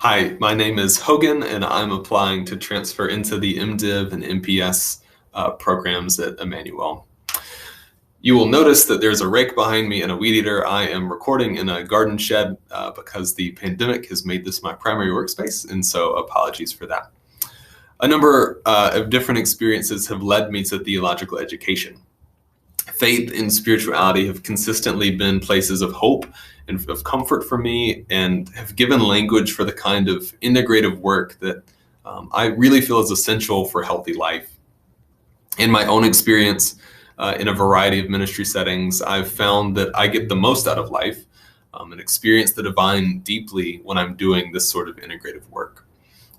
Hi, my name is Hogan, and I'm applying to transfer into the MDiv and MPS programs at Emmanuel. You will notice that there's a rake behind me and a weed eater. I am recording in a garden shed because the pandemic has made this my primary workspace, and so apologies for that. A number of different experiences have led me to theological education. Faith and spirituality have consistently been places of hope and of comfort for me, and have given language for the kind of integrative work that I really feel is essential for healthy life. In my own experience, in a variety of ministry settings, I've found that I get the most out of life and experience the divine deeply when I'm doing this sort of integrative work,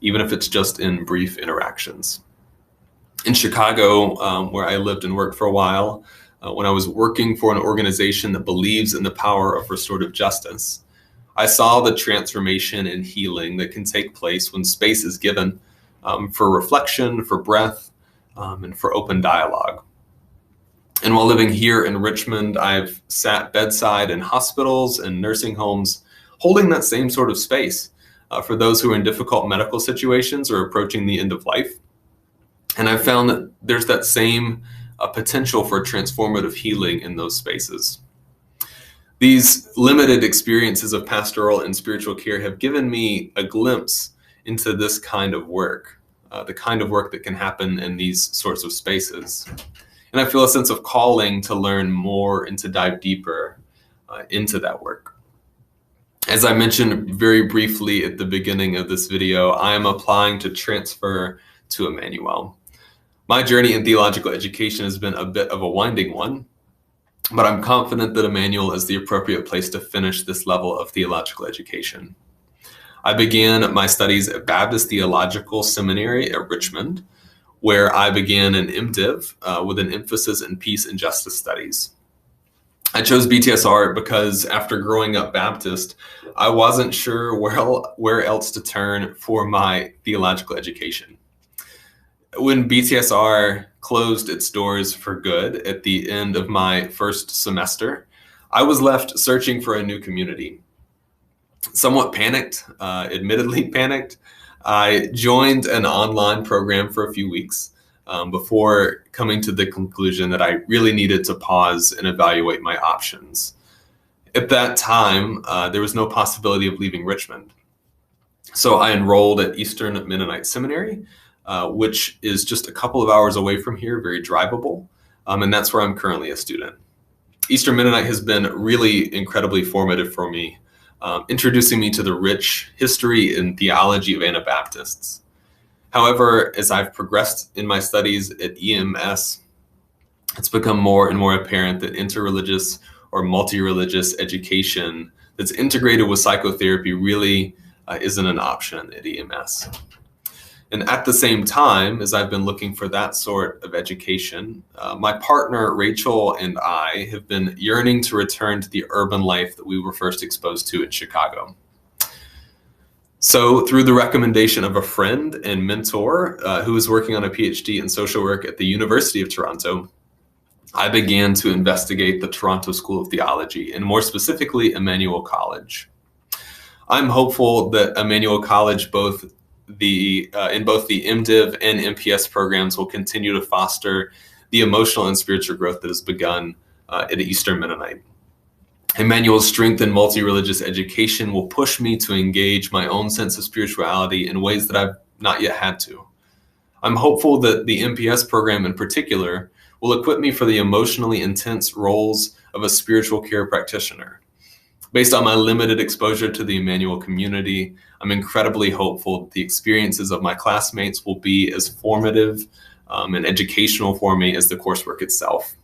even if it's just in brief interactions. In Chicago, where I lived and worked for a while, when I was working for an organization that believes in the power of restorative justice, I saw the transformation and healing that can take place when space is given for reflection, for breath, and for open dialogue. And while living here in Richmond, I've sat bedside in hospitals and nursing homes, holding that same sort of space for those who are in difficult medical situations or approaching the end of life. And I've found that there's that same potential for transformative healing in those spaces. These limited experiences of pastoral and spiritual care have given me a glimpse into this kind of work, the kind of work that can happen in these sorts of spaces. And I feel a sense of calling to learn more and to dive deeper into that work. As I mentioned very briefly at the beginning of this video, I am applying to transfer to Emmanuel. My journey in theological education has been a bit of a winding one, but I'm confident that Emmanuel is the appropriate place to finish this level of theological education. I began my studies at Baptist Theological Seminary at Richmond, where I began an MDiv with an emphasis in peace and justice studies. I chose BTSR because after growing up Baptist, I wasn't sure where else to turn for my theological education. When BTSR closed its doors for good at the end of my first semester, I was left searching for a new community. Somewhat panicked, admittedly panicked, I joined an online program for a few weeks before coming to the conclusion that I really needed to pause and evaluate my options. At that time, there was no possibility of leaving Richmond. So I enrolled at Eastern Mennonite Seminary, which is just a couple of hours away from here, very drivable, and that's where I'm currently a student. Eastern Mennonite has been really incredibly formative for me, introducing me to the rich history and theology of Anabaptists. However, as I've progressed in my studies at EMS, it's become more and more apparent that interreligious or multi-religious education that's integrated with psychotherapy really isn't an option at EMS. And at the same time, as I've been looking for that sort of education, my partner, Rachel, and I have been yearning to return to the urban life that we were first exposed to in Chicago. So through the recommendation of a friend and mentor who is working on a PhD in social work at the University of Toronto, I began to investigate the Toronto School of Theology, and more specifically, Emmanuel College. I'm hopeful that Emmanuel College in both the MDiv and MPS programs will continue to foster the emotional and spiritual growth that has begun at Eastern Mennonite. Emmanuel's strength in multi-religious education will push me to engage my own sense of spirituality in ways that I've not yet had to. I'm hopeful that the MPS program in particular will equip me for the emotionally intense roles of a spiritual care practitioner. Based on my limited exposure to the Emmanuel community, I'm incredibly hopeful that the experiences of my classmates will be as formative and educational for me as the coursework itself.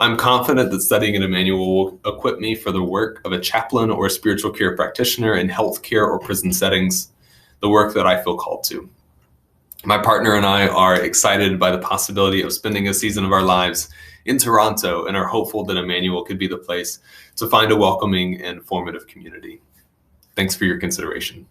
I'm confident that studying at Emmanuel will equip me for the work of a chaplain or a spiritual care practitioner in healthcare or prison settings, the work that I feel called to. My partner and I are excited by the possibility of spending a season of our lives in Toronto and are hopeful that Emmanuel could be the place to find a welcoming and formative community. Thanks for your consideration.